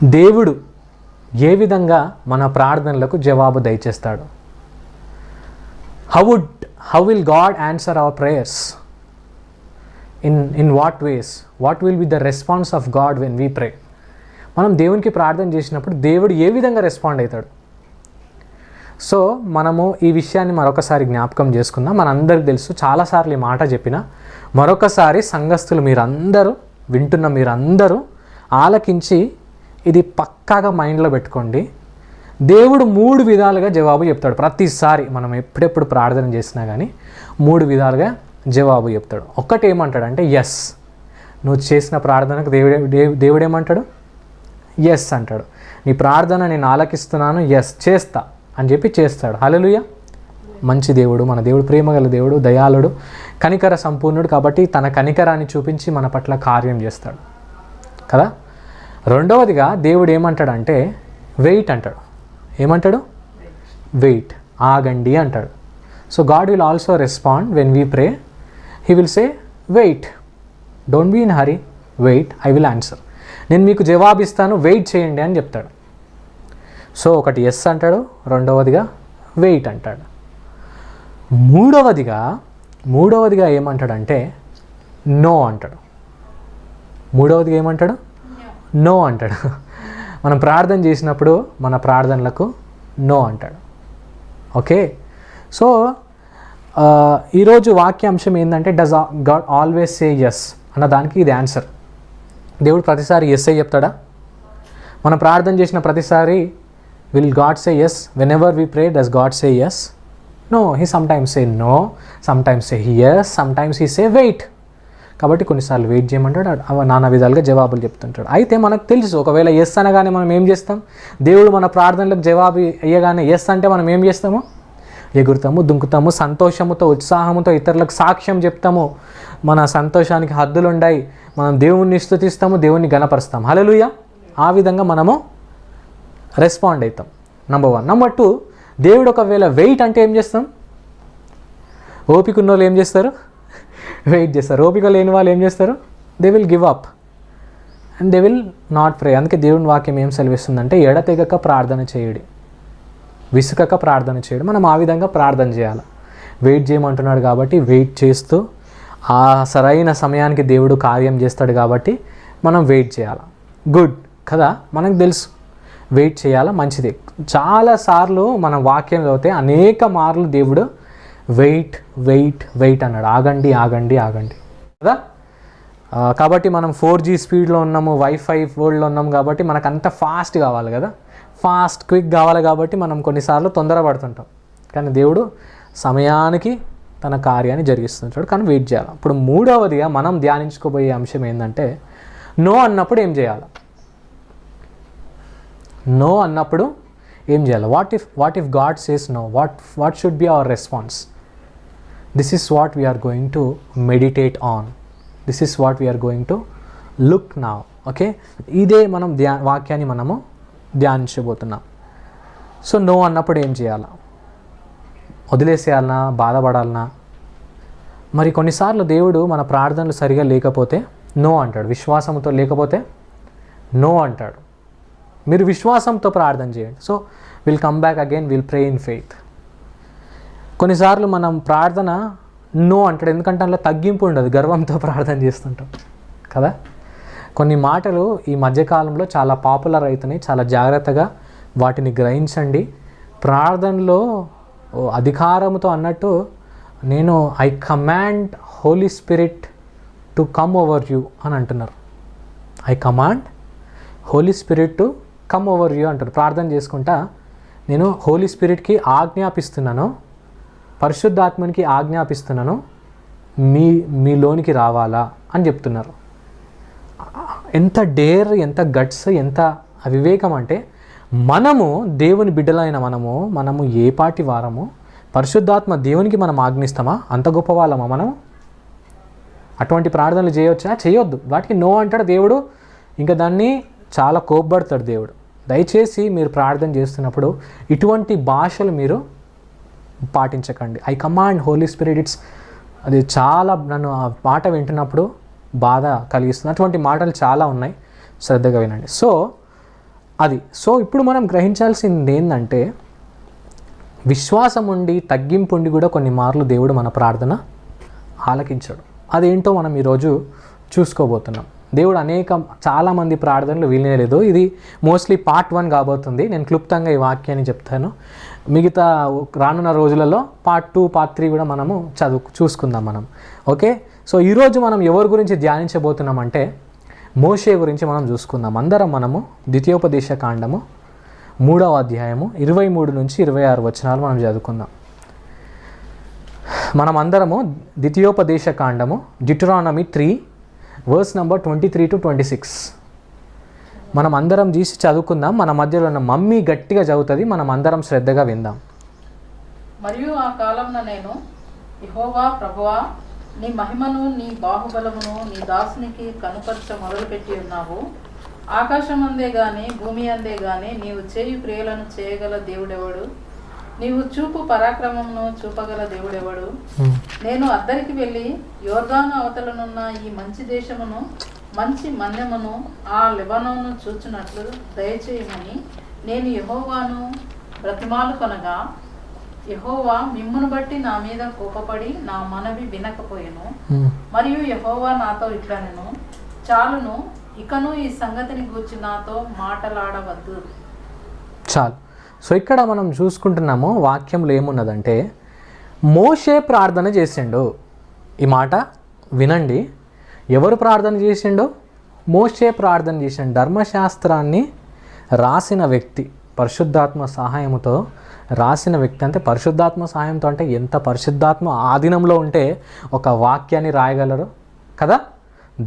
దేవుడు ఏ విధంగా మన ప్రార్థనలకు జవాబు దయచేస్తాడు? How will God answer our prayers? In what ways? What will be the response of God when we pray? మనం దేవునికి ప్రార్థన చేసినప్పుడు దేవుడు ఏ విధంగా రెస్పాండ్ అవుతాడు? సో మనము ఈ విషయాన్ని మరొకసారి జ్ఞాపకం చేసుకుందాం. మనందరికి తెలుసు, చాలాసార్లు ఈ మాట చెప్పిన, మరొకసారి సంఘస్థులు మీరందరూ వింటున్న మీరందరూ ఆలకించి ఇది పక్కాగా మైండ్లో పెట్టుకోండి. దేవుడు 3 విధాలుగా జవాబు చెప్తాడు. ప్రతిసారి మనం ఎప్పుడెప్పుడు ప్రార్థన చేసినా కానీ 3 విధాలుగా జవాబు చెప్తాడు. ఒక్కటి ఏమంటాడంటే ఎస్. నువ్వు చేసిన ప్రార్థనకు దేవుడు ఏమంటాడు? ఎస్ అంటాడు. నీ ప్రార్థన నేను ఆలకిస్తున్నాను, ఎస్ చేస్తా అని చెప్పి చేస్తాడు. హల్లెలూయా. మంచి దేవుడు, మన దేవుడు ప్రేమగల దేవుడు, దయాళుడు, కనికర సంపూర్ణుడు. కాబట్టి తన కనికరాన్ని చూపించి మన పట్ల కార్యం చేస్తాడు కదా. రెండవదిగా దేవుడు ఏమంటాడంటే వెయిట్ అంటాడు. ఏమంటాడు? వెయిట్, ఆగండి అంటాడు. So God will also respond when we pray. He will say wait, don't be in hurry, wait, I will answer. నేను మీకు జవాబిస్తాను, వెయిట్ చేయండి అని చెప్తాడు. సో ఒకటి ఎస్ అంటాడు, రెండవదిగా వెయిట్ అంటాడు. మూడవదిగా ఏమంటాడంటే నో అంటాడు. మూడవదిగా ఏమంటాడు? నో అంటాడు. మనం ప్రార్థన చేసినప్పుడు మన ప్రార్థనలకు నో అంటాడు. ఓకే. సో ఈరోజు వాక్యాంశం ఏంటంటే does God always say yes అన్న దానికి ఇది ఆన్సర్. దేవుడు ప్రతిసారి ఎస్ అయ్యి చెప్తాడా? మనం ప్రార్థన చేసిన ప్రతిసారి will God say yes whenever we pray? Does God say yes? No, he sometimes say no, sometimes say yes, sometimes he say wait. కాబట్టి కొన్నిసార్లు వెయిట్ చేయమంటాడు, నానా విధాలుగా జవాబులు చెప్తుంటాడు. అయితే మనకు తెలుసు, ఒకవేళ ఎస్ అనగానే మనం ఏం చేస్తాం? దేవుడు మన ప్రార్థనలకు జవాబు అయ్యగానే ఎస్ అంటే మనం ఏం చేస్తాము? ఎగురుతాము, దుంకుతాము, సంతోషముతో ఉత్సాహంతో ఇతరులకు సాక్ష్యం చెప్తాము. మన సంతోషానికి హద్దులు ఉన్నాయి. మనం దేవుణ్ణి స్తుతిస్తాము, దేవుణ్ణి గణపరుస్తాం. హల్లెలూయా. ఆ విధంగా మనము రెస్పాండ్ అవుతాం. నంబర్ 1. నంబర్ 2, దేవుడు ఒకవేళ వెయిట్ అంటే ఏం చేస్తాం? ఓపిక ఉన్న వాళ్ళు ఏం చేస్తారు? వెయిట్ చేస్తారు. ఓపిక లేని వాళ్ళు ఏం చేస్తారు? They will give up and they will not ప్రే. అందుకే దేవుని వాక్యం ఏం సెలవిస్తుందంటే ఎడతెగక ప్రార్థన చేయడి, విసుకక ప్రార్థన చేయడం. మనం ఆ విధంగా ప్రార్థన చేయాలి. వెయిట్ చేయమంటున్నాడు కాబట్టి వెయిట్ చేస్తూ ఆ సరైన సమయానికి దేవుడు కార్యం చేస్తాడు కాబట్టి మనం వెయిట్ చేయాలి. గుడ్ కదా, మనకు తెలుసు వెయిట్ చేయాలా, మంచిదే. చాలాసార్లు మనం వాక్యం చదివితే అనేక మార్లు దేవుడు వెయిట్ వెయిట్ వెయిట్ అన్నాడు. ఆగండి ఆగండి ఆగండి కదా. కాబట్టి మనం 4G స్పీడ్లో ఉన్నాము, వైఫై వరల్డ్లో ఉన్నాము కాబట్టి మనకు అంత ఫాస్ట్ కావాలి కదా, ఫాస్ట్ క్విక్ కావాలి కాబట్టి మనం కొన్నిసార్లు తొందరపడుతుంటాం. కానీ దేవుడు సమయానికి తన కార్యాన్ని జరిగిస్తుంటాడు, కానీ వెయిట్ చేయాలి. ఇప్పుడు మూడవదిగా మనం ధ్యానించుకోబోయే అంశం ఏంటంటే నో అన్నప్పుడు ఏం చేయాలి? నో అన్నప్పుడు ఏం చేయాలి? What if God says no, what should be our response? This is what we're going to meditate on. This is what we're going to look now. Okay, ఇదే మనం వాక్యాన్ని మనము ధ్యానించబోతున్నాం. సో నో అన్నప్పుడు ఏం చేయాలా? వదిలేసేయాలనా? బాధపడాలనా? మరి కొన్నిసార్లు దేవుడు మన ప్రార్థనలు సరిగా లేకపోతే నో అంటాడు. విశ్వాసంతో లేకపోతే నో అంటాడు. మీరు విశ్వాసంతో ప్రార్థన చేయండి. So will come back again, will pray in faith. కొన్నిసార్లు మనం ప్రార్థన నో అంటాడు, ఎందుకంటే అందులో తగ్గింపు ఉండదు, గర్వంతో ప్రార్థన చేస్తుంటాం కదా. కొన్ని మాటలు ఈ మధ్యకాలంలో చాలా పాపులర్ అవుతున్నాయి, చాలా జాగ్రత్తగా వాటిని గ్రహించండి. ప్రార్థనలో అధికారంతో అన్నట్టు నేను I command Holy Spirit to come over you అని అంటున్నారు. I command Holy Spirit to come over you అంటారు. ప్రార్థన చేసుకుంటా నేను హోలీ స్పిరిట్కి ఆజ్ఞాపిస్తున్నాను, పరిశుద్ధాత్మనికి ఆజ్ఞాపిస్తున్నాను, మీలోనికి రావాలా అని చెప్తున్నారు. ఎంత డేర్, ఎంత గట్స్, ఎంత అవివేకం అంటే మనము దేవుని బిడ్డలైన మనము ఏ పాటి వారము? పరిశుద్ధాత్మ దేవునికి మనం ఆజ్ఞిస్తామా? అంత గొప్ప వాళ్ళమా మనం? అటువంటి ప్రార్థనలు చేయవచ్చా? చేయొద్దు. వాటికి నో అంటాడు దేవుడు. ఇంకా దాన్ని చాలా కోప్పడతాడు దేవుడు. దయచేసి మీరు ప్రార్థన చేస్తున్నప్పుడు ఇటువంటి భాషలు మీరు పాటించకండి. ఐ కమాండ్ హోలీ స్పిరిట్, అది చాలా నన్ను ఆ మాట వింటున్నప్పుడు బాధ కలిగిస్తుంది. అటువంటి మాటలు చాలా ఉన్నాయి, శ్రద్ధగా వినండి. సో అది. సో ఇప్పుడు మనం గ్రహించాల్సింది ఏంటంటే, విశ్వాసం ఉండి తగ్గింపు ఉండి కూడా కొన్ని మార్లు దేవుడు మన ప్రార్థన ఆలకించాడు. అదేంటో మనం ఈరోజు చూసుకోబోతున్నాం. దేవుడు చాలామంది ప్రార్థనలు వినలేదు. ఇది మోస్ట్లీ పార్ట్ 1 కాబోతుంది. నేను క్లుప్తంగా ఈ వాక్యాన్ని చెప్తాను. మిగతా రానున్న రోజులలో పార్ట్ 2, పార్ట్ 3 కూడా మనము చూసుకుందాం మనం. ఓకే, సో ఈరోజు మనం ఎవరి గురించి ధ్యానించబోతున్నామంటే మోషే గురించి మనం చూసుకుందాం. అందరం మనము ద్వితీయోపదేశ కాండము 3వ అధ్యాయము 23 నుంచి 26 వచనాలు మనం చదువుకుందాం. మనం అందరము ద్వితీయోపదేశ కాండము డిటరానమీ 3 వర్స్ నెంబర్ 23 to 26 మనం అందరం తీసి చదువుకుందాం. మన మధ్యలో ఉన్న మమ్మీ గట్టిగా చదువుతుంది, మనం అందరం శ్రద్ధగా విందాం. మరియు ఆ కాలంలో నేను, యెహోవా ప్రభువా, నీ మహిమను నీ బాహుబలమును నీ దాసునికి కనుపరచ మొదలుపెట్టి ఉన్నావు. ఆకాశం అందే గాని భూమి అందే గాని నీవు చేయు క్రియలను చేయగల దేవుడెవడు? నీవు చూపు పరాక్రమమును చూపగల దేవుడెవడు? నేను అద్దరికి వెళ్ళి యోర్దాను అవతలనున్న ఈ మంచి దేశమును మంచి మన్యమును ఆ లెబనోను చూచినట్లు దయచేయమని నేను యెహోవాను బ్రతిమాలు కొనగా, యెహోవా మిమ్మును బట్టి నా మీద కోపపడి నా మనవి వినకపోయెను. మరియు యెహోవా నాతో ఇట్లనెను, చాలును, ఇకను ఈ సంగతిని గూర్చి నాతో మాటలాడవద్దు. చాలు. సో ఇక్కడ మనం చూసుకుంటున్నాము వాక్యంలో ఏమున్నదంటే, మోషే ప్రార్థన చేసిండు. ఈ మాట వినండి. ఎవరు ప్రార్థన చేసిండు? మోషే ప్రార్థన చేసిండు. ధర్మశాస్త్రాన్ని రాసిన వ్యక్తి, పరిశుద్ధాత్మ సహాయంతో రాసిన వ్యక్తి. అంటే పరిశుద్ధాత్మ సహాయంతో అంటే ఎంత పరిశుద్ధాత్మ ఆధీనంలో ఉంటే ఒక వాక్యాన్ని రాయగలరు కదా.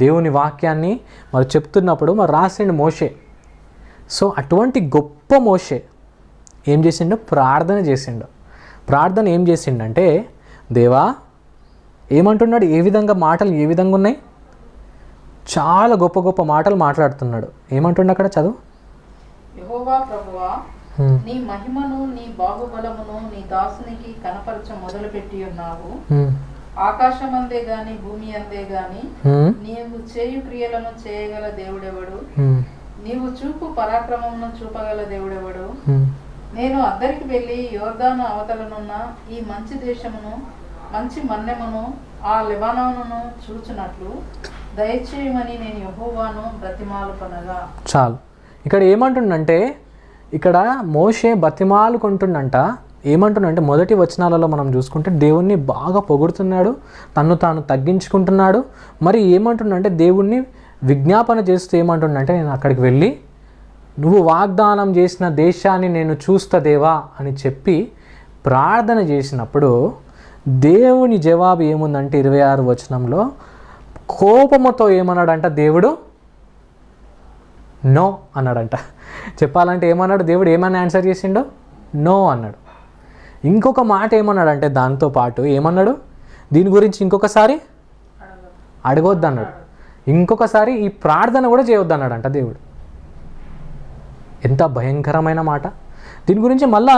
దేవుని వాక్యాన్ని మరి చెప్తున్నప్పుడు మరి రాసిండు మోషే. సో అటువంటి గొప్ప మోషే ఏం చేసిండు? ప్రార్థన చేసిండు. ప్రార్థన ఏం చేసిండంటే, దేవా ఏమంటున్నాడు? ఏ విధంగా మాటలు ఏ విధంగా ఉన్నాయి? చాలా గొప్ప గొప్ప మాటలు మాట్లాడుతున్నాడు. ఏమంటుండ అక్కడ చదువు. యెహోవా ప్రభువా, నీ మహిమను నీ బాహుబలమును నీ దాసునికి కనపరచ మొదలుపెట్టి ఉన్నావు. ఆకాశం అందే గాని భూమి అందే గాని నీవు చేయు క్రియలను చేయగల దేవుడెవడు? నీవు చూపు పరాక్రమమును చూపగల దేవుడెవడు? నేను అద్దరికి వెళ్ళి యోర్దాను అవతలనున్న ఈ మంచి దేశమును మంచి మన్యమును ఆ లెబనోనును చూచునట్లు దయచేయమని నేను యెహోవాను బ్రతిమాలు కొనగా. చాలు. ఇక్కడ ఏమంటుండంటే, ఇక్కడ మోషే బతిమాలుకుంటుండంట. ఏమంటుండంటే, మొదటి వచనాలలో మనం చూసుకుంటే దేవుణ్ణి బాగా పొగుడుతున్నాడు, తన్ను తాను తగ్గించుకుంటున్నాడు. మరి ఏమంటుండంటే, దేవుణ్ణి విజ్ఞాపన చేస్తూ ఏమంటుండంటే, నేను అక్కడికి వెళ్ళి నువ్వు వాగ్దానం చేసిన దేశాన్ని నేను చూస్తా దేవా అని చెప్పి ప్రార్థన చేసినప్పుడు దేవుని జవాబు ఏముందంటే 26 వచనంలో, కోపముతో ఏమన్నాడంట దేవుడు? నో అన్నాడంట. చెప్పాలంటే ఏమన్నాడు దేవుడు? ఏమని ఆన్సర్ చేసిండో? నో అన్నాడు. ఇంకొక మాట ఏమన్నాడంటే దాంతో పాటు ఏమన్నాడు? దీని గురించి ఇంకొకసారి అడగొద్దు అన్నాడు. ఇంకొకసారి ఈ ప్రార్థన కూడా చేయొద్దు అన్నాడంట దేవుడు. ఎంత భయంకరమైన మాట! దీని గురించి మళ్ళా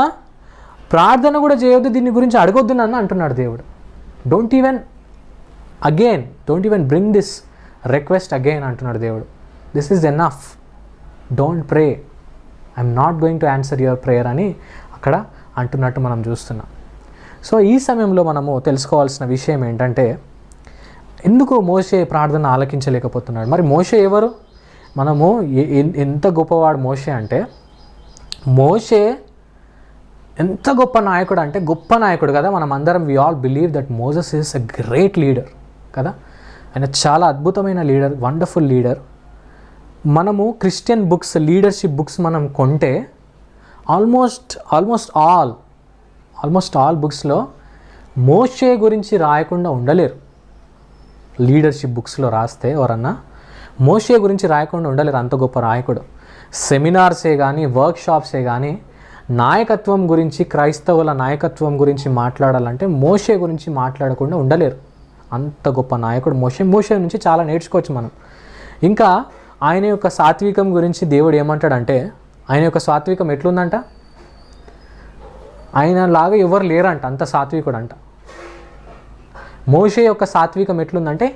ప్రార్థన కూడా చేయొద్దు, దీని గురించి అడగొద్దు నన్ను అంటున్నాడు దేవుడు. Don't even bring this request again అంటున్నాడు దేవుడు. This is enough, don't pray, I'm not going to answer your prayer అని అక్కడ అంటున్నట్టు మనం చూస్తున్నాం. సో ఈ సమయంలో మనము తెలుసుకోవాల్సిన విషయం ఏంటంటే, ఎందుకు మోషే ప్రార్థన ఆలకించలేకపోతున్నాడు? మరి మోషే ఎవరు? మనము ఎంత గొప్పవాడు మోషే అంటే, మోషే ఎంత గొప్ప నాయకుడు అంటే గొప్ప నాయకుడు కదా. మనం అందరం we all believe that Moses is a great leader కదా. ఆయన చాలా అద్భుతమైన లీడర్, వండర్ఫుల్ లీడర్. మనము క్రిస్టియన్ బుక్స్, లీడర్షిప్ బుక్స్ మనం కొంటే ఆల్మోస్ట్ ఆల్ బుక్స్లో మోషే గురించి రాయకుండా ఉండలేరు. లీడర్షిప్ బుక్స్లో రాస్తే ఎవరన్నా మోషే గురించి రాయకుండా ఉండలేరు. అంత గొప్ప నాయకుడు. సెమినార్సే కానీ, వర్క్షాప్సే కానీ నాయకత్వం గురించి, క్రైస్తవుల నాయకత్వం గురించి మాట్లాడాలంటే మోషే గురించి మాట్లాడకుండా ఉండలేరు. అంత గొప్ప నాయకుడు మోషే నుంచి చాలా నేర్చుకోవచ్చు మనం. ఇంకా ఆయన యొక్క సాత్వికం గురించి దేవుడు ఏమంటాడంటే, ఆయన యొక్క సాత్వికం ఎట్లుందంట? ఆయనలాగా ఎవరు లేరంట, అంత సాత్వికుడు అంట. మోషే యొక్క సాత్వికం ఎట్లుందంటే,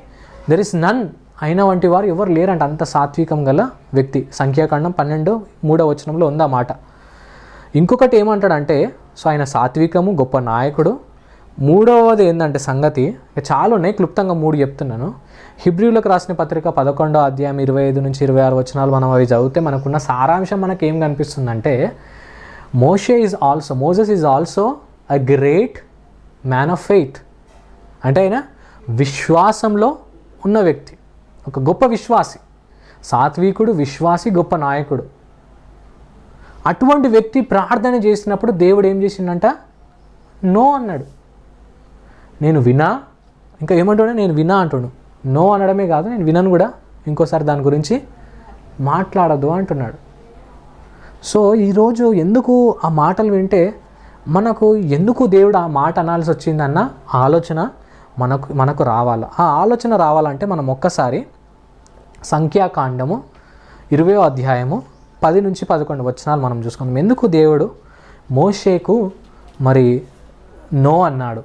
దెర్ ఇస్ నన్ అయిన వంటి వారు ఎవరు లేరంట, అంత సాత్వికం గల వ్యక్తి. సంఖ్యాకాండం 12:3 ఉంది ఆ మాట. ఇంకొకటి ఏమంటాడంటే, సో ఆయన సాత్వికము, గొప్ప నాయకుడు. మూడవది ఏంటంటే సంగతి, చాలా ఉన్నాయి, క్లుప్తంగా 3 చెప్తున్నాను. హెబ్రీయులకు రాసిన పత్రిక 11వ అధ్యాయం 25-26 మనం అవి చదివితే మనకున్న సారాంశం మనకి ఏం కనిపిస్తుందంటే, Moses is also a great man of faith. అంటే ఆయన విశ్వాసంలో ఉన్న వ్యక్తి, ఒక గొప్ప విశ్వాసి, సాత్వికుడు, విశ్వాసి, గొప్ప నాయకుడు. అటువంటి వ్యక్తి ప్రార్థన చేసినప్పుడు దేవుడు ఏం చేసిండంట? నో అన్నాడు. నేను వినా, ఇంకా ఏమంటాడు? నేను వినా అంటాడు. నో అనడమే కాదు, నేను వినను కూడా, ఇంకోసారి దాని గురించి మాట్లాడదు అంటున్నాడు. సో ఈరోజు ఎందుకు ఆ మాటలు వింటే మనకు ఎందుకు దేవుడు ఆ మాట అనాల్సి వచ్చిందన్న ఆలోచన మనకు రావాలి. ఆ ఆలోచన రావాలంటే మనం ఒక్కసారి సంఖ్యాకాండము 20వ అధ్యాయము 10-11 మనం చూసుకుందాం. ఎందుకు దేవుడు మోషేకు మరి నో అన్నాడు?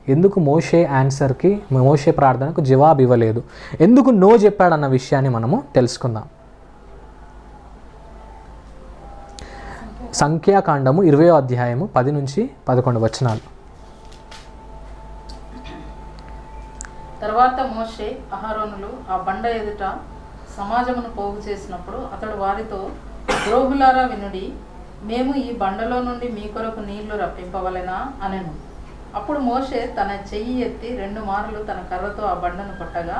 ఎందుకు మోషే ప్రార్థనకు జవాబు ఇవ్వలేదు? ఎందుకు నో చెప్పాడన్న విషయాన్ని మనము తెలుసుకుందాం. సంఖ్యాకాండము 20వ అధ్యాయము 10-11. తర్వాత మోషే అహరోనులు ఆ బండ ఎదుట సమాజమును పోగు చేసినప్పుడు అతడు వారితో, ద్రోహులారా వినుడి, మేము ఈ బండలో నుండి మీ కొరకు నీళ్లు రప్పింపవలెనా అనెను. అప్పుడు మోషే తన చెయ్యి ఎత్తి 2 మార్లు తన కర్రతో ఆ బండను కొట్టగా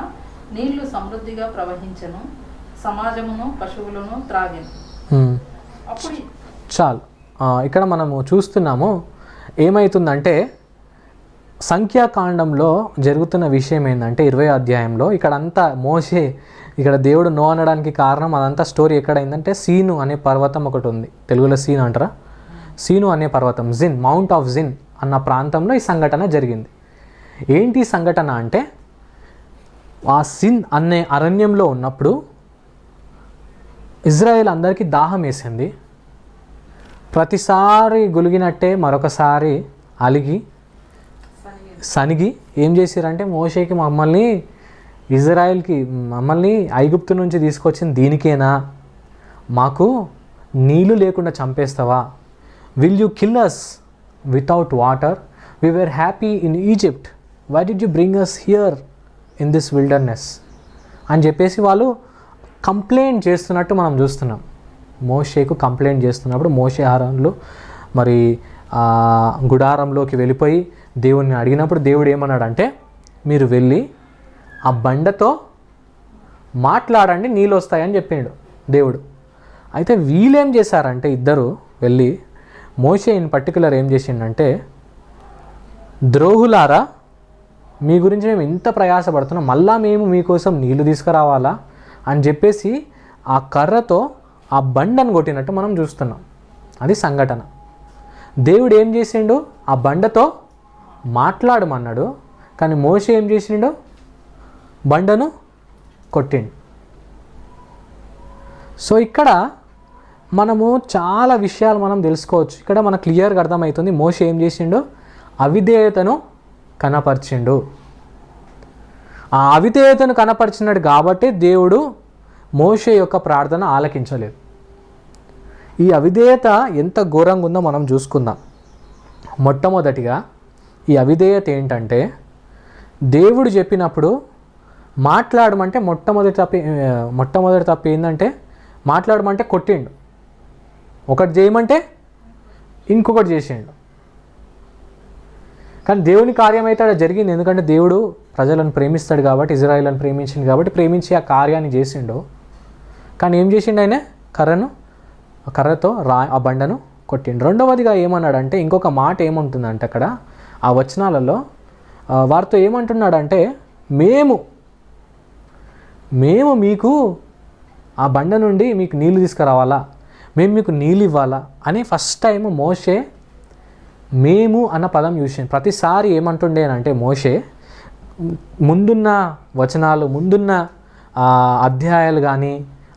నీళ్లు సమృద్ధిగా ప్రవహించెను, సమాజమును పశువులను త్రాగెను. అప్పుడు చాలు. ఇక్కడ మనము చూస్తున్నాము ఏమవుతుందంటే, సంఖ్యాకాండంలో జరుగుతున్న విషయం ఏంటంటే 20వ అధ్యాయంలో ఇక్కడంతా మోషే, ఇక్కడ దేవుడు నో అనడానికి కారణం అదంతా స్టోరీ ఎక్కడైందంటే, సీను అనే పర్వతం ఒకటి ఉంది, తెలుగులో సీను అంటారా, సీను అనే పర్వతం, జిన్, మౌంట్ ఆఫ్ జిన్ అన్న ప్రాంతంలో ఈ సంఘటన జరిగింది. ఏంటి సంఘటన అంటే, ఆ సిన్ అనే అరణ్యంలో ఉన్నప్పుడు ఇజ్రాయేల్ అందరికీ దాహం వేసింది. ప్రతిసారి గులిగినట్టే మరొకసారి అలిగి సనిగి ఏం చేశారంటే, మోషేకి మమ్మల్ని ఐగుప్తు నుంచి తీసుకొచ్చింది దీనికేనా? మాకు నీళ్ళు లేకుండా చంపేస్తావా? Will you kill us without water? We were happy in Egypt, why did you bring us here in this wilderness అని చెప్పేసి వాళ్ళు కంప్లైంట్ చేస్తున్నట్టు మనం చూస్తున్నాం. మోషేకు కంప్లైంట్ చేస్తున్నప్పుడు మోషే అహరోనులు మరి గుడారంలోకి వెళ్ళిపోయి దేవుణ్ణి అడిగినప్పుడు దేవుడు ఏమన్నాడంటే, మీరు వెళ్ళి ఆ బండతో మాట్లాడండి, నీళ్ళు వస్తాయని చెప్పిండు దేవుడు. అయితే వీళ్ళేం చేశారంటే, ఇద్దరు వెళ్ళి, మోషే ఇన్ పర్టికులర్ ఏం చేసిండంటే, ద్రోహులారా, మీ గురించి మేము ఇంత ప్రయాసపడుతున్నాం, మళ్ళా మేము మీకోసం నీళ్లు తీసుకురావాలా అని చెప్పేసి ఆ కర్రతో ఆ బండను కొట్టినట్టు మనం చూస్తున్నాం. అది సంఘటన. దేవుడు ఏం చేసిండు? ఆ బండతో మాట్లాడమన్నాడు, కానీ మోషే ఏం చేసిండు? బండను కొట్టిండు. సో ఇక్కడ మనము చాలా విషయాలు మనం తెలుసుకోవచ్చు. ఇక్కడ మనకు క్లియర్గా అర్థమవుతుంది మోషే ఏం చేసిండు? అవిధేయతను కనపరిచిండు. ఆ అవిధేయతను కనపరిచినాడు కాబట్టి దేవుడు మోషే యొక్క ప్రార్థన ఆలకించలేదు. ఈ అవిధేయత ఎంత ఘోరంగా ఉందో మనం చూసుకుందాం. మొట్టమొదటిగా ఈ అవిధేయత ఏంటంటే, దేవుడు చెప్పినప్పుడు మాట్లాడమంటే మొట్టమొదటి తప్పు ఏంటంటే, మాట్లాడమంటే కొట్టిండు, ఒకటి చేయమంటే ఇంకొకటి చేసిండు. కానీ దేవుని కార్యం అయితే అక్కడ జరిగింది. ఎందుకంటే దేవుడు ప్రజలను ప్రేమిస్తాడు కాబట్టి, ఇజ్రాయేల్ని ప్రేమించిండు కాబట్టి ప్రేమించి ఆ కార్యాన్ని చేసిండు. కానీ ఏం చేసిండు? ఆయన కర్రతో ఆ బండను కొట్టిండు. రెండవదిగా ఏమన్నాడంటే, ఇంకొక మాట ఏముంటుందంటే అక్కడ ఆ వచనాలలో వారితో ఏమంటున్నాడంటే, మేము మీకు ఆ బండ నుండి మీకు నీళ్ళు తీసుకురావాలా, మేము మీకు నీళ్ళు ఇవ్వాలా అని ఫస్ట్ టైం మోషే మేము అన్న పదం చూసాను. ప్రతిసారి ఏమంటుండేనంటే మోషే ముందున్న వచనాలు, ముందున్న అధ్యాయాలు కానీ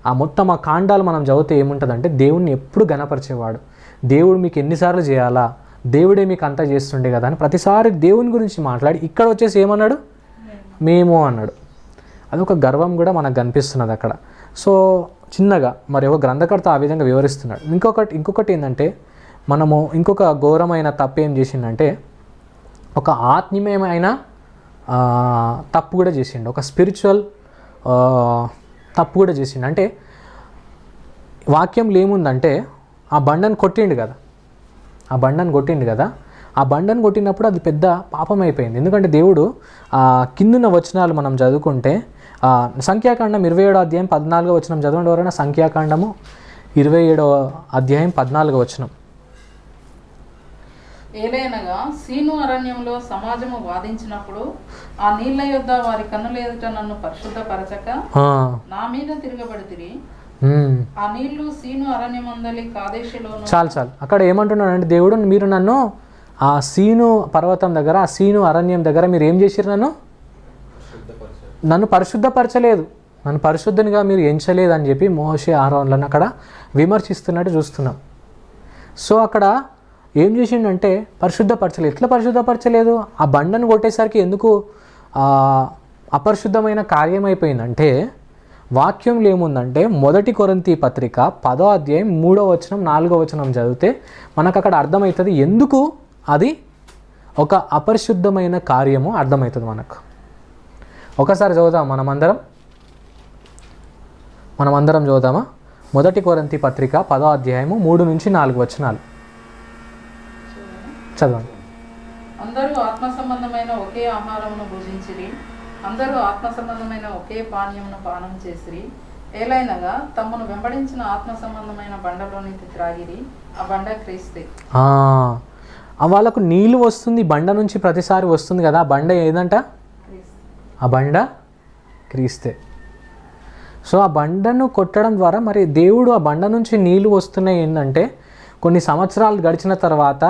ఆ మొత్తం ఆ కాండాలు మనం చదివితే ఏముంటుందంటే, దేవుణ్ణి ఎప్పుడు గణపరిచేవాడు. దేవుడు మీకు ఎన్నిసార్లు చేయాలా, దేవుడే మీకు అంతా చేస్తుండే కదా అని ప్రతిసారి దేవుని గురించి మాట్లాడి, ఇక్కడ వచ్చేసి ఏమన్నాడు? మేము అన్నాడు. అదొక గర్వం కూడా మనకు కనిపిస్తున్నది అక్కడ. సో చిన్నగా మరి ఒక గ్రంథకర్త ఆ విధంగా వివరిస్తున్నాడు. ఇంకొకటి ఏంటంటే మనము ఇంకొక ఘోరమైన తప్పు ఏం చేసిండంటే ఒక ఆత్మీయమైన తప్పు కూడా చేసిండు, ఒక స్పిరిచువల్ తప్పు కూడా చేసిండు. అంటే వాక్యంలో ఏముందంటే ఆ బండను కొట్టిండు కదా, ఆ బండను కొట్టినప్పుడు అది పెద్ద పాపం అయిపోయింది. ఎందుకంటే దేవుడు కిందున్న వచనాలు మనం చదువుకుంటే సంఖ్యాకాండం 27వ అధ్యాయం 14వ వచనం చదవండి ఎవరైనా. సంఖ్యాకాండము 27వ అధ్యాయం 14వ వచనం. ఏలైనగా సీను అరణ్యంలో సమాజము వాదించినప్పుడు ఆ నీళ్ల యొద్ద వారి కన్నుల ఎదుట నన్ను పరిశుద్ధపరచక నా మీద తిరగబడితిరి. ఆ నీళ్లు సీను అరణ్యమందలి కాదేశులోను. చాలు అక్కడ ఏమంటున్నాడంటే దేవుడు, మీరు నన్ను ఆ సీను పర్వతం దగ్గర, ఆ సీను అరణ్యం దగ్గర మీరు ఏం చేసిరు, నన్ను పరిశుద్ధపరచలేదు, నన్ను పరిశుద్ధనిగా మీరు ఎంచలేదు అని చెప్పి మోషే ఆరోన్లను అక్కడ విమర్శిస్తున్నట్టు చూస్తున్నాం. సో అక్కడ ఏం చేసిండంటే పరిశుద్ధపరచలేదు. ఎట్లా పరిశుద్ధపరచలేదు? ఆ బండను కొట్టేసరికి ఎందుకు అపరిశుద్ధమైన కార్యం అయిపోయిందంటే వాక్యంలో ఏముందంటే 1 కొరింథీ పత్రిక 10వ అధ్యాయం 3వ వచనం 4వ వచనం చదివితే మనకు అక్కడ అర్థమవుతుంది ఎందుకు అది ఒక అపరిశుద్ధమైన కార్యము అర్థమవుతుంది మనకు. ఒకసారి చదువుదాం మనమందరం చదువుదామా? 1 కొరింథీ పత్రిక 10వ అధ్యాయము 3 నుంచి 4 వచనాలు చదవండి. అందరూ ఆత్మ సంబంధమైన ఒకే ఆహారమును భుజించిరి, అందరూ ఆత్మ సంబంధమైన ఒకే పానీయమును పానం చేసిరి. ఏలైనగా తమను వెంబడించిన ఆత్మ సంబంధమైన బండలోనికి త్రాగిరి, ఆ బండ క్రీస్తే. వాళ్ళకు నీళ్ళు వస్తుంది, బండ నుంచి ప్రతిసారి వస్తుంది కదా, ఆ బండ ఏదంట? ఆ బండ క్రీస్తే. సో ఆ బండను కొట్టడం ద్వారా మరి దేవుడు ఆ బండ నుంచి నీళ్ళు వస్తున్నాయి ఏంటంటే కొన్ని సంవత్సరాలు గడిచిన తర్వాత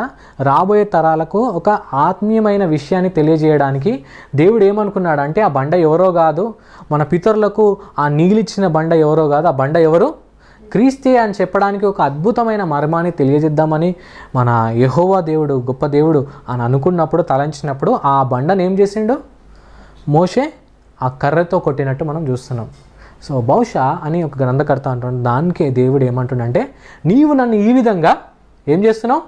రాబోయే తరాలకు ఒక ఆత్మీయమైన విషయాన్ని తెలియజేయడానికి దేవుడు ఏమనుకున్నాడంటే ఆ బండ ఎవరో కాదు, మన పితరులకు ఆ నీళ్ళిచ్చిన బండ ఎవరో కాదు, ఆ బండ ఎవరు? క్రీస్తే అని చెప్పడానికి ఒక అద్భుతమైన మర్మాన్ని తెలియజేద్దామని మన యెహోవా దేవుడు గొప్ప దేవుడు అని అనుకున్నప్పుడు, తలంచినప్పుడు ఆ బండను ఏం చేసిండు? మోషే ఆ కర్రతో కొట్టినట్టు మనం చూస్తున్నాం. సో బహుశా అని ఒక గ్రంథకర్త అంటున్నాడు, దానికే దేవుడు ఏమంటుండంటే నీవు నన్ను ఈ విధంగా ఏం చేస్తున్నావు?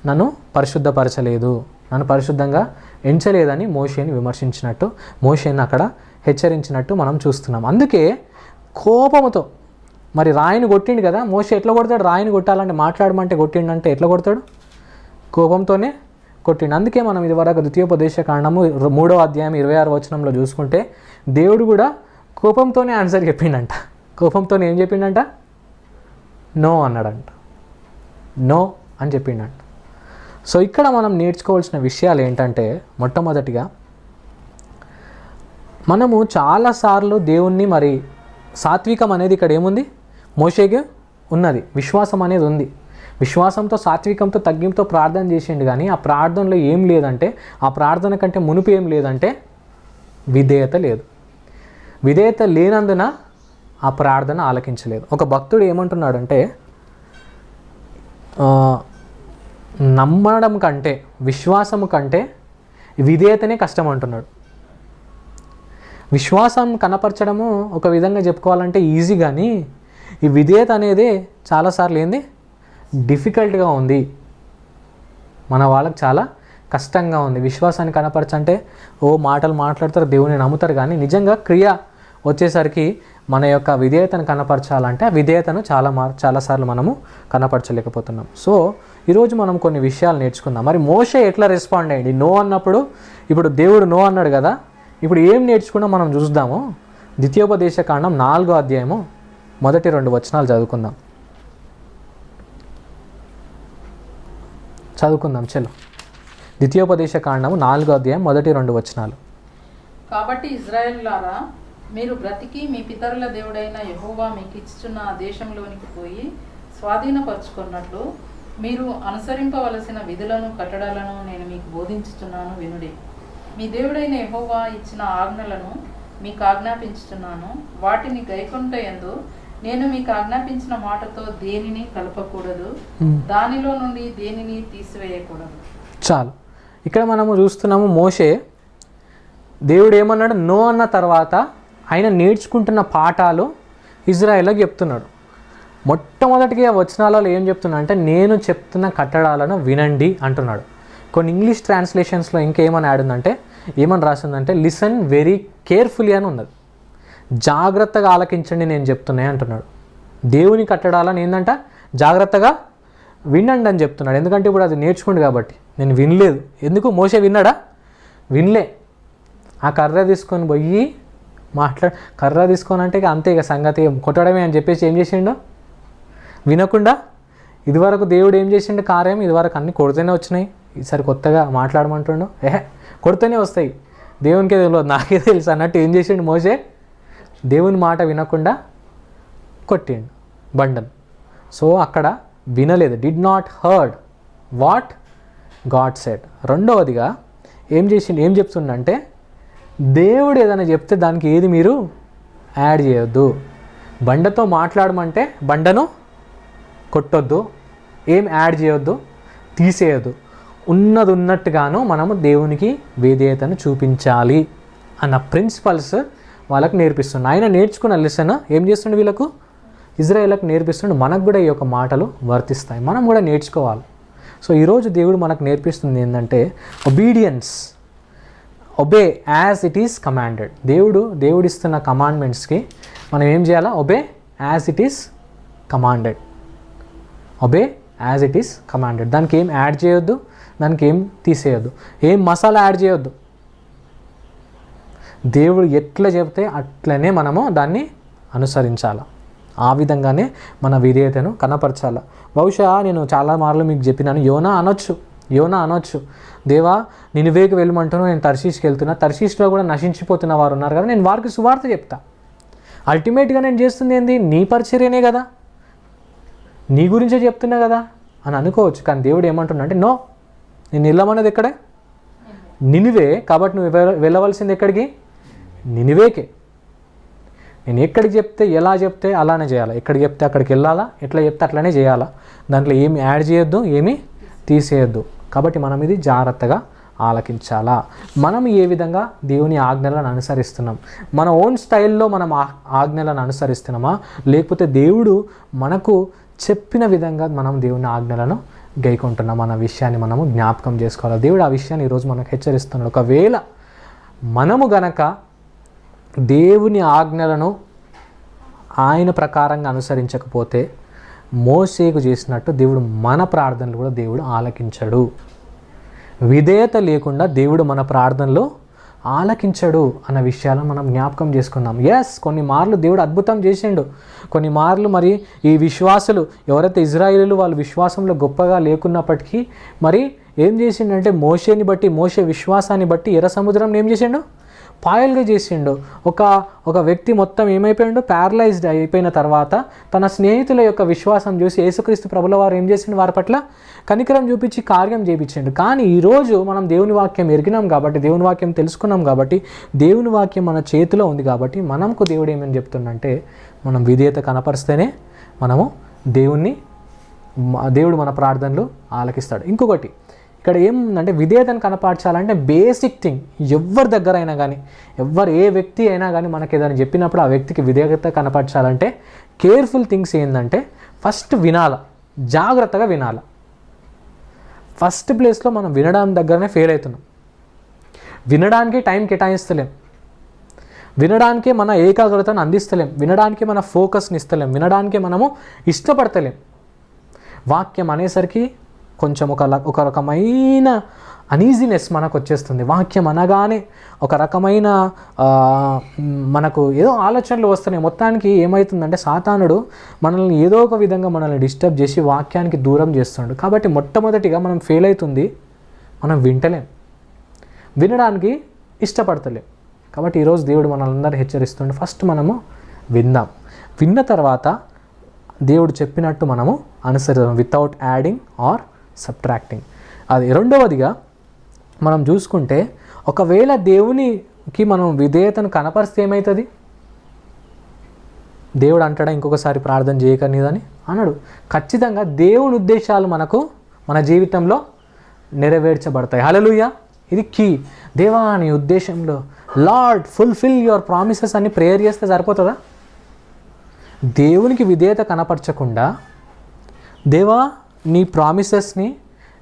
నన్ను పరిశుద్ధపరచలేదు, నన్ను పరిశుద్ధంగా ఎంచలేదని మోషేని విమర్శించినట్టు, మోషేని అక్కడ హెచ్చరించినట్టు మనం చూస్తున్నాం. అందుకే కోపముతో మరి రాయిని కొట్టిండు కదా, మోషే ఎట్లా కొడతాడు? రాయిని కొట్టాలంటే మాట్లాడమంటే కొట్టిండంటే ఎట్లా కొడతాడు? కోపంతోనే కొట్టిండు. అందుకే మనం ఇదివరకు ద్వితీయోపదేశకాండము 3వ అధ్యాయం 26వ వచనంలో చూసుకుంటే దేవుడు కూడా కోపంతోనే ఆన్సర్ చెప్పిండంట. కోపంతో ఏం చెప్పిండంట? నో అన్నాడంట, నో అని చెప్పిండంట. సో ఇక్కడ మనం నేర్చుకోవాల్సిన విషయాలు ఏంటంటే మొట్టమొదటిగా మనము చాలాసార్లు దేవుణ్ణి మరి సాత్వికం అనేది ఇక్కడ ఏముంది? మోషేకి ఉన్నది, విశ్వాసం అనేది ఉంది. విశ్వాసంతో సాత్వికంతో తగ్గింపుతో ప్రార్థన చేసిండు, కానీ ఆ ప్రార్థనలో ఏం లేదంటే, ఆ ప్రార్థన కంటే మునుపు ఏం లేదంటే విధేయత లేదు. విధేయత లేనందున ఆ ప్రార్థన ఆలకించలేదు. ఒక భక్తుడు ఏమంటున్నాడంటే నమ్మడం కంటే విశ్వాసము కంటే విధేయతనే కష్టం అంటున్నాడు. విశ్వాసం కనపరచడము ఒక విధంగా చెప్పుకోవాలంటే ఈజీ, కానీ ఈ విధేయత అనేది చాలాసార్లు ఏంది డిఫికల్ట్గా ఉంది, మన వాళ్ళకి చాలా కష్టంగా ఉంది. విశ్వాసాన్ని కనపరచంటే మాటలు మాట్లాడతారు, దేవుని నమ్ముతారు, కానీ నిజంగా క్రియ వచ్చేసరికి మన యొక్క విధేయతను కనపరచాలంటే ఆ విధేయతను చాలాసార్లు మనము కనపరచలేకపోతున్నాం. సో ఈరోజు మనం కొన్ని విషయాలు నేర్చుకుందాం. మరి మోషే ఎట్లా రెస్పాండ్ అయ్యింది నో అన్నప్పుడు? ఇప్పుడు దేవుడు నో అన్నాడు కదా, ఇప్పుడు ఏం నేర్చుకున్నా మనం చూద్దాము. ద్వితీయోపదేశకాండం 4వ అధ్యాయము 1-2 వచనాలు చదువుకుందాం. చలో, ద్వితీయోపదేశకాండము 4వ అధ్యాయం 1-2 వచనాలు. కాబట్టి ఇశ్రాయేలులారా, మీరు బ్రతికి మీ పితరుల దేవుడైన యెహోవా మీకు ఇచ్చుచున్న ఆ దేశంలోనికి పోయి స్వాధీనపరచుకున్నట్లు మీరు అనుసరింపవలసిన విధులను కట్టడలను నేను మీకు బోధించుచున్నాను వినుడి. మీ దేవుడైన యెహోవా ఇచ్చిన ఆజ్ఞలను మీకు ఆజ్ఞాపించుచున్నాను. వాటిని గైకొనుట యందు నేను మీకు ఆజ్ఞాపించిన మాటతో దేనిని కలపకూడదు, దానిలో నుండి దేనిని తీసివేయకూడదు. చాలు, ఇక్కడ మనము చూస్తున్నాము మోషే దేవుడు ఏమన్నాడు? నో అన్న తర్వాత ఆయన నేర్చుకుంటున్న పాఠాలు ఇజ్రాయేల్కి చెప్తున్నాడు. మొట్టమొదటిగా వచనాలలో ఏం చెప్తున్నా అంటే నేను చెప్తున్న కట్టడాలను వినండి అంటున్నాడు. కొన్ని ఇంగ్లీష్ ట్రాన్స్లేషన్స్లో ఇంకేమని యాడ్ ఉందంటే, ఏమని రాసిందంటే లిసన్ వెరీ కేర్ఫుల్లీ అని ఉన్నది. జాగ్రత్తగా ఆలకించండి నేను చెప్తున్నాయి అంటున్నాడు. దేవుని కట్టడాలను ఏంటంట జాగ్రత్తగా వినండి అని చెప్తున్నాడు. ఎందుకంటే ఇప్పుడు అది నేర్చుకోండి కాబట్టి. నేను వినలేదు. ఎందుకు? మోషే విన్నాడా? వినలే. ఆ కర్ర తీసుకొని పోయి కర్ర తీసుకొని అంటే ఇక అంతే, ఇక సంగతి కొట్టడమే అని చెప్పేసి ఏం చేసిండు? వినకుండా ఇదివరకు దేవుడు ఏం చేసిండు కార్యం? ఇదివరకు అన్నీ కొడితేనే వచ్చినాయి, ఈసారి కొత్తగా మాట్లాడమంటుండు. కొడితేనే వస్తాయి, దేవునికే తెలియదు నాకే తెలుసు అన్నట్టు ఏం చేసిండు మోషే? దేవుని మాట వినకుండా కొట్టిండు బండను. సో అక్కడ వినలేదు, did not heard what God said. రెండవదిగా ఏం చెప్తుండంటే దేవుడు ఏదైనా చెప్తే దానికి ఏది మీరు యాడ్ చేయొద్దు. బండతో మాట్లాడమంటే బండను కొట్టొద్దు, ఏం యాడ్ చేయొద్దు, తీసేయద్దు. ఉన్నది ఉన్నట్టుగాను మనము దేవునికి విధేయతను చూపించాలి అన్న ప్రిన్సిపల్స్ వాళ్ళకు నేర్పిస్తుండు. ఆయన నేర్చుకున్న లెసన్ ఏం చేస్తుండే? వీళ్ళకు ఇజ్రాయేల్కి నేర్పిస్తుండే. మనకు కూడా ఈ యొక్క మాటలు వర్తిస్తాయి, మనం కూడా నేర్చుకోవాలి. సో ఈరోజు దేవుడు మనకు నేర్పిస్తుంది ఏంటంటే obedience, obey as it is commanded. దేవుడు ఇస్తున్న కమాండ్మెంట్స్కి మనం ఏం చేయాలా? Obey as it is commanded. Obey as it is commanded. దానికి ఏం యాడ్ చేయొద్దు, దానికి ఏం తీసేయొద్దు, ఏం మసాలా యాడ్ చేయొద్దు. దేవుడు ఎట్లా చెప్తే అట్లనే మనము దాన్ని అనుసరించాలి. ఆ విధంగానే మన విధేయతను కనపరచాలి. బహుశా నేను చాలా మార్లు మీకు చెప్పినాను, యోనా అనొచ్చు దేవా నినివేకి వెళ్ళమంటున్నాను, నేను తర్షీష్కి వెళ్తున్నా, తర్షీష్లో కూడా నశించిపోతున్న వారు ఉన్నారు కదా, నేను వారికి సువార్త చెప్తా. అల్టిమేట్గా నేను చేస్తుంది ఏంది? నీ పరిచర్యనే కదా, నీ గురించే చెప్తున్నా కదా అని అనుకోవచ్చు. కానీ దేవుడు ఏమంటున్నా అంటే నో, నేను వెళ్ళమన్నది ఎక్కడే? నినివే. కాబట్టి నువ్వు వెళ్ళవలసింది ఎక్కడికి? నినివేకే. నేను ఎక్కడికి చెప్తే ఎలా చెప్తే అలానే చేయాలా, ఎక్కడికి చెప్తే అక్కడికి వెళ్ళాలా, ఎట్లా చెప్తే అట్లనే చేయాలా. దాంట్లో ఏమి యాడ్ చేయొద్దు, ఏమీ తీసేయొద్దు. కాబట్టి మనం ఇది జాగ్రత్తగా ఆలకించాలా. మనం ఏ విధంగా దేవుని ఆజ్ఞలను అనుసరిస్తున్నాం? మన ఓన్ స్టైల్లో మనం ఆజ్ఞలను అనుసరిస్తున్నామా, లేకపోతే దేవుడు మనకు చెప్పిన విధంగా మనం దేవుని ఆజ్ఞలను గైకుంటున్నాం అన్న విషయాన్ని మనము జ్ఞాపకం చేసుకోవాలి. దేవుడు ఆ విషయాన్ని ఈరోజు మనకు హెచ్చరిస్తున్నాడు. ఒకవేళ మనము గనక దేవుని ఆజ్ఞలను ఆయన ప్రకారంగా అనుసరించకపోతే మోషేకు చేసినట్టు దేవుడు మన ప్రార్థనలు కూడా దేవుడు ఆలకించడు. విధేయత లేకుండా దేవుడు మన ప్రార్థనలు ఆలకించడు అన్న విషయాలను మనం జ్ఞాపకం చేసుకుందాం. ఎస్, కొన్ని మార్లు దేవుడు అద్భుతం చేసిండు. కొన్ని మార్లు మరి ఈ విశ్వాసులు ఎవరైతే ఇజ్రాయేలీలు వాళ్ళు విశ్వాసంలో గొప్పగా లేకున్నప్పటికీ మరి ఏం చేసిండంటే మోషే విశ్వాసాన్ని బట్టి ఎర్ర సముద్రం ఏం చేసిండు? పాయలుగా చేసిండు. ఒక వ్యక్తి మొత్తం ఏమైపోయిండు? ప్యారలైజ్డ్ అయిపోయిన తర్వాత తన స్నేహితుల యొక్క విశ్వాసం చూసి యేసుక్రీస్తు ప్రభుల వారు ఏం చేసిండు? వారి పట్ల కనికరం చూపించి కార్యం చేయించిండు. కానీ ఈరోజు మనం దేవుని వాక్యం ఎరిగినాం కాబట్టి, దేవుని వాక్యం తెలుసుకున్నాం కాబట్టి, దేవుని వాక్యం మన చేతిలో ఉంది కాబట్టి మనకు దేవుడు ఏమని చెప్తుండంటే మనం విధేయత కనపరిస్తేనే మనము దేవుడు మన ప్రార్థనలు ఆలకిస్తాడు. ఇంకొకటి ఇక్కడ ఏముందంటే విధేయతను కనపరచాలంటే బేసిక్ థింగ్, ఎవరి దగ్గర అయినా కానీ, ఏ వ్యక్తి అయినా కానీ మనకి ఏదైనా చెప్పినప్పుడు ఆ వ్యక్తికి విధేయత కనపరచాలంటే కేర్ఫుల్ థింగ్స్ ఏంటంటే ఫస్ట్ వినాలా, జాగ్రత్తగా వినాలా. ఫస్ట్ ప్లేస్లో మనం వినడం దగ్గరనే ఫెయిల్ అవుతున్నాం. వినడానికి టైం కేటాయిస్తలేం, వినడానికే మన ఏకాగ్రతను అందిస్తలేం, వినడానికి మన ఫోకస్ని ఇస్తలేం, వినడానికి మనము ఇష్టపడతలేం. వాక్యం అనేసరికి కొంచెం ఒక రకమైన అనీజినెస్ మనకు వచ్చేస్తుంది. వాక్యం అనగానే ఒక రకమైన మనకు ఏదో ఆలోచనలు వస్తున్నాయి. మొత్తానికి ఏమవుతుందంటే సాతానుడు మనల్ని ఏదో ఒక విధంగా మనల్ని డిస్టర్బ్ చేసి వాక్యానికి దూరం చేస్తుండు. కాబట్టి మొట్టమొదటిగా మనం ఫెయిల్ అవుతుంది, మనం వినడానికి ఇష్టపడతలేం. కాబట్టి ఈరోజు దేవుడు మనల్ని హెచ్చరిస్తుండే ఫస్ట్ మనము విందాం. విన్న తర్వాత దేవుడు చెప్పినట్టు మనము అనుసరిద్దాం వితౌట్ యాడింగ్ ఆర్ సబ్ట్రాక్టింగ్. అది రెండవదిగా మనం చూసుకుంటే ఒకవేళ దేవునికి మనం విధేయతను కనపరిస్తే ఏమవుతుంది? దేవుడు అంటాడా ఇంకొకసారి ప్రార్థన చేయకనిదని అన్నాడు. ఖచ్చితంగా దేవుని ఉద్దేశాలు మన జీవితంలో నెరవేర్చబడతాయి. హల్లెలూయా. ఇది కీ. దేవా నీ ఉద్దేశంలో లార్డ్ ఫుల్ఫిల్ యువర్ ప్రామిసెస్ అని ప్రేయర్ చేస్తే సరిపోతుందా? దేవునికి విధేయత కనపరచకుండా దేవా నీ ప్రామిసెస్ని,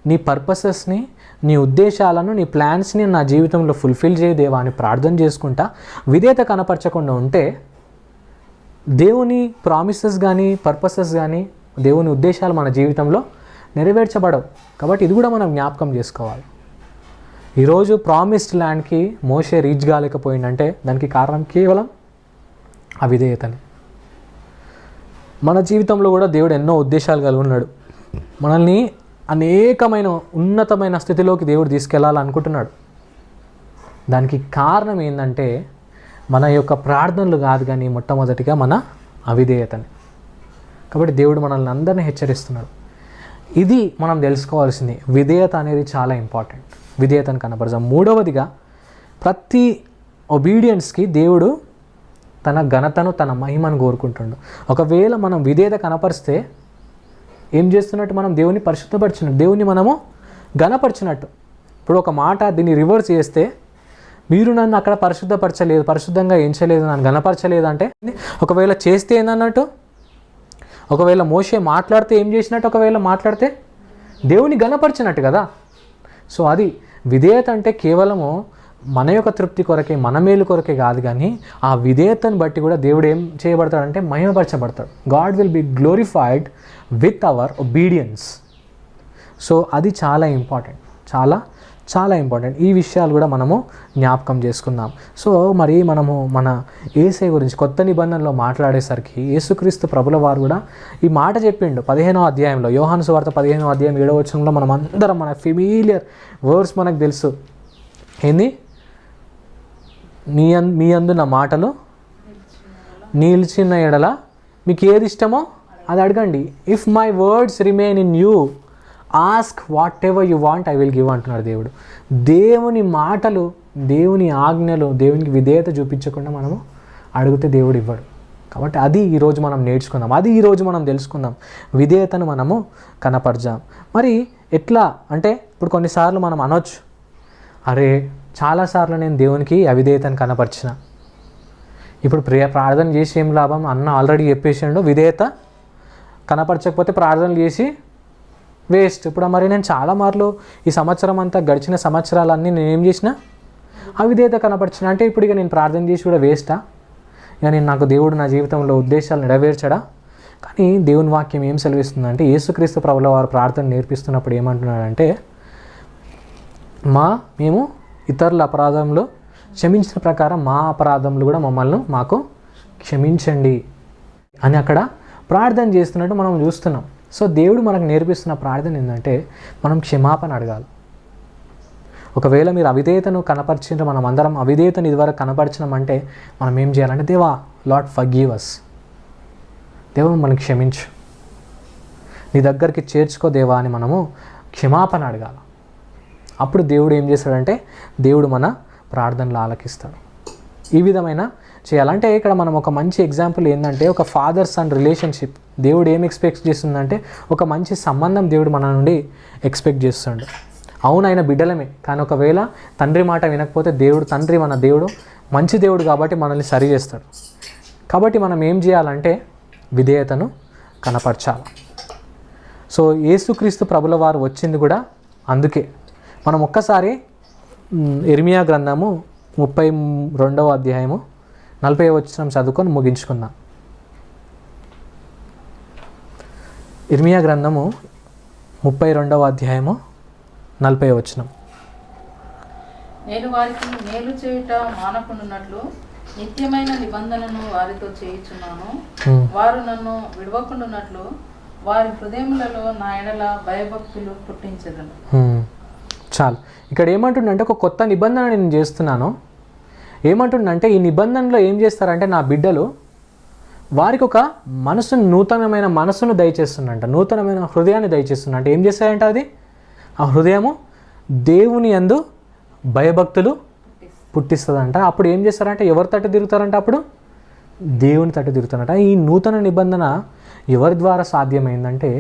నీ పర్పసెస్ని, నీ ఉద్దేశాలను, నీ ప్లాన్స్ని నా జీవితంలో ఫుల్ఫిల్ చేయి దేవా అని ప్రార్థన చేసుకుంటా విధేయత కనపరచకుండా ఉంటే దేవుని ప్రామిసెస్ కానీ పర్పసెస్ కానీ దేవుని ఉద్దేశాలు మన జీవితంలో నెరవేర్చబడవు. కాబట్టి ఇది కూడా మనం జ్ఞాపకం చేసుకోవాలి. ఈరోజు ప్రామిస్డ్ ల్యాండ్కి మోషే రీచ్ కాలేకపోయిందంటే దానికి కారణం కేవలం అవిధేయతని. మన జీవితంలో కూడా దేవుడు ఎన్నో ఉద్దేశాలు కలిగి ఉన్నాడు. మనల్ని అనేకమైన ఉన్నతమైన స్థితిలోకి దేవుడు తీసుకెళ్లాలనుకుంటున్నాడు. దానికి కారణం ఏంటంటే మన యొక్క ప్రార్థనలు కాదు కానీ మొట్టమొదటిగా మన అవిధేయతని. కాబట్టి దేవుడు మనల్ని అందరినీ హెచ్చరిస్తున్నాడు. ఇది మనం తెలుసుకోవాల్సింది. విధేయత అనేది చాలా ఇంపార్టెంట్. విధేయతను కనపరచాం. మూడవదిగా ప్రతి ఒబీడియన్స్కి దేవుడు తన ఘనతను, తన మహిమను కోరుకుంటుండు. ఒకవేళ మనం విధేయత కనపరిస్తే ఏం చేస్తున్నట్టు? మనం దేవుని పరిశుద్ధపరిచినట్టు, దేవుని మనము ఘనపరిచినట్టు. ఇప్పుడు ఒక మాట దీన్ని రివర్స్ చేస్తే, మీరు నన్ను అక్కడ పరిశుద్ధపరచలేదు, పరిశుద్ధంగా ఎంచలేదు, నన్ను ఘనపరచలేదు అంటే ఒకవేళ చేస్తే ఏందన్నట్టు? ఒకవేళ మోషే మాట్లాడితే ఏం చేసినట్టు? ఒకవేళ మాట్లాడితే దేవుని ఘనపరిచినట్టు కదా. సో అది విధేయత అంటే కేవలము మన యొక్క తృప్తి కొరకే, మన మేలు కొరకే కాదు, కానీ ఆ విధేయతను బట్టి కూడా దేవుడు ఏం చేయబడతాడంటే మహిమపరచబడతాడు. God will be glorified with our obedience. So అది చాలా ఇంపార్టెంట్, చాలా చాలా ఇంపార్టెంట్. ఈ విషయాలు కూడా మనము జ్ఞాపకం చేసుకుందాం. సో మరి మనము మన యేసయ్య గురించి కొత్త నిబంధనలో మాట్లాడేసరికి యేసుక్రీస్తు ప్రభుల వారు కూడా ఈ మాట చెప్పిండు 15వ అధ్యాయంలో, యోహాను సువార్త 15వ అధ్యాయం 7వ వచనంలో. మనం అందరం మన ఫెమిలియర్ వర్డ్స్ మనకు తెలుసు. ఏంది? మీ అందు నా మాటలు నిలిచిన ఎడల మీకు ఏది ఇష్టమో అది అడగండి. If my words remain in you ask what ever you want I will give అంటున్నాడు దేవుడు. దేవుని మాటలు, దేవుని ఆజ్ఞలు, దేవునికి విధేయత చూపించకుండా మనము అడిగితే దేవుడు ఇవ్వడు. కాబట్టి అది ఈరోజు మనం నేర్చుకుందాం, అది ఈరోజు మనం తెలుసుకుందాం. విధేయతను మనము కనపరచాం. మరి ఎట్లా అంటే ఇప్పుడు కొన్నిసార్లు మనం అనొచ్చు, అరే చాలాసార్లు నేను దేవునికి అవిధేయతను కనపరిచిన, ఇప్పుడు ప్రార్థన చేసి ఏం లాభం? అన్న ఆల్రెడీ చెప్పేసిండు, విధేయత కనపరచకపోతే ప్రార్థనలు చేసి వేస్ట్. ఇప్పుడు మరి నేను చాలా మార్లు ఈ సంవత్సరం అంతా గడిచిన సంవత్సరాలన్నీ నేను ఏం చేసిన? అవిధేయత కనపరిచిన. అంటే ఇప్పుడు ఇక నేను ప్రార్థన చేసి కూడా వేస్టా? ఇక నాకు దేవుడు నా జీవితంలో ఉద్దేశాలు నెరవేర్చడా? కానీ దేవుని వాక్యం ఏం సెలవిస్తుందంటే, యేసుక్రీస్తు ప్రభుల వారు ప్రార్థన నేర్పిస్తున్నప్పుడు ఏమంటున్నాడంటే, మేము ఇతరుల అపరాధంలో క్షమించిన ప్రకారం మా అపరాధములు కూడా మాకు క్షమించండి అని అక్కడ ప్రార్థన చేస్తున్నట్టు మనం చూస్తున్నాం. సో దేవుడు మనకు నేర్పిస్తున్న ప్రార్థన ఏంటంటే మనం క్షమాపణ అడగాలి. ఒకవేళ మీరు అవిధేయతను కనపరిచిన, మనం అందరం అవిధేయతను ఇదివరకు కనపరిచినామంటే మనం ఏం చేయాలంటే, దేవా లార్డ్ ఫర్గివ్ us, దేవా మనకి క్షమించు, నీ దగ్గరికి చేర్చుకో దేవా అని మనము క్షమాపణ అడగాలి. అప్పుడు దేవుడు ఏం చేస్తాడంటే దేవుడు మన ప్రార్థనలు ఆలకిస్తాడు. ఈ విధమైన చేయాలంటే ఇక్కడ మనం ఒక మంచి ఎగ్జాంపుల్ ఏంటంటే, ఒక ఫాదర్ సన్ రిలేషన్షిప్. దేవుడు ఏం ఎక్స్పెక్ట్ చేస్తుందంటే ఒక మంచి సంబంధం దేవుడు మన నుండి ఎక్స్పెక్ట్ చేస్తుండు. అవును ఆయన బిడ్డలమే, కానీ ఒకవేళ తండ్రి మాట వినకపోతే తండ్రి మన దేవుడు మంచి దేవుడు కాబట్టి మనల్ని సరి చేస్తాడు. కాబట్టి మనం ఏం చేయాలంటే విధేయతను కనపరచాలి. సో యేసుక్రీస్తు ప్రభుల వారు వచ్చింది కూడా అందుకే. మనం ఒక్కసారి ఇర్మియా గ్రంథము 32వ అధ్యాయము 40వ వచనం చదువుకొని ముగించుకుందాం. ఇర్మియా గ్రంథము 32వ అధ్యాయము 40వ వచనం. నేను వారికి మేలు చేయుట మానకుండునట్లు నిత్యమైన నిబంధనను వారితో చేయుచున్నాను. వారు నన్ను విడవకుండునట్లు వారి హృదయములలో నా ఎడల భయభక్తులు పుట్టించదను. చాలు. ఇక్కడ ఏమంటుండంటే ఒక కొత్త నిబంధన నేను చేస్తున్నాను. ఏమంటుండంటే ఈ నిబంధనలో ఏం చేస్తారంటే నా బిడ్డలు వారికి ఒక మనసును, నూతనమైన మనసును దయచేస్తుందంట, నూతనమైన హృదయాన్ని దయచేస్తుందంట. ఏం చేస్తాయంట అది? ఆ హృదయము దేవుని యందు భయభక్తులు పుట్టిస్తుందంట. అప్పుడు ఏం చేస్తారంటే ఎవరి తట్టు తిరుగుతారంట? అప్పుడు దేవుని తట్టు తిరుగుతారంట. ఈ నూతన నిబంధన ఎవరి ద్వారా సాధ్యమైందంటే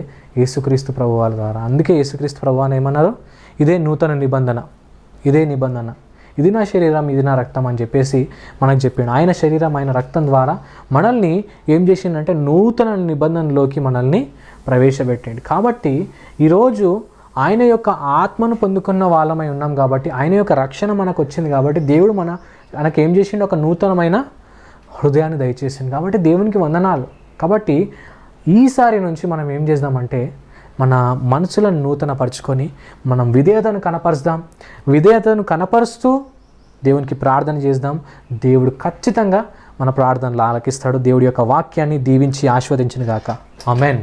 యేసుక్రీస్తు ప్రభువాల ద్వారా. అందుకే యేసుక్రీస్తు ప్రభువాని ఏమన్నారు? ఇదే నూతన నిబంధన, ఇదే నిబంధన. ఇది నా శరీరం, ఇది నా రక్తం అని చెప్పేసి మనకు చెప్పిండు. ఆయన శరీరం, ఆయన రక్తం ద్వారా మనల్ని ఏం చేసిండంటే నూతన నిబంధనలోకి మనల్ని ప్రవేశపెట్టిండు. కాబట్టి ఈరోజు ఆయన యొక్క ఆత్మను పొందుకున్న వాళ్ళమై ఉన్నాం కాబట్టి, ఆయన యొక్క రక్షణ మనకు వచ్చింది కాబట్టి, దేవుడు మనకు ఏం చేసిండు, ఒక నూతనమైన హృదయాన్ని దయచేసింది. కాబట్టి దేవునికి వందనాలు. కాబట్టి ఈసారి నుంచి మనం ఏం చేద్దామంటే మన మనసులను నూతనపరుచుకొని మనం విధేయతను కనపరుస్తాం. విధేయతను కనపరుస్తూ దేవునికి ప్రార్థన చేద్దాం. దేవుడు ఖచ్చితంగా మన ప్రార్థనలు ఆలకిస్తాడు. దేవుడి యొక్క వాక్యాన్ని దీవించి ఆశీర్వదించును గాక. ఆమేన్.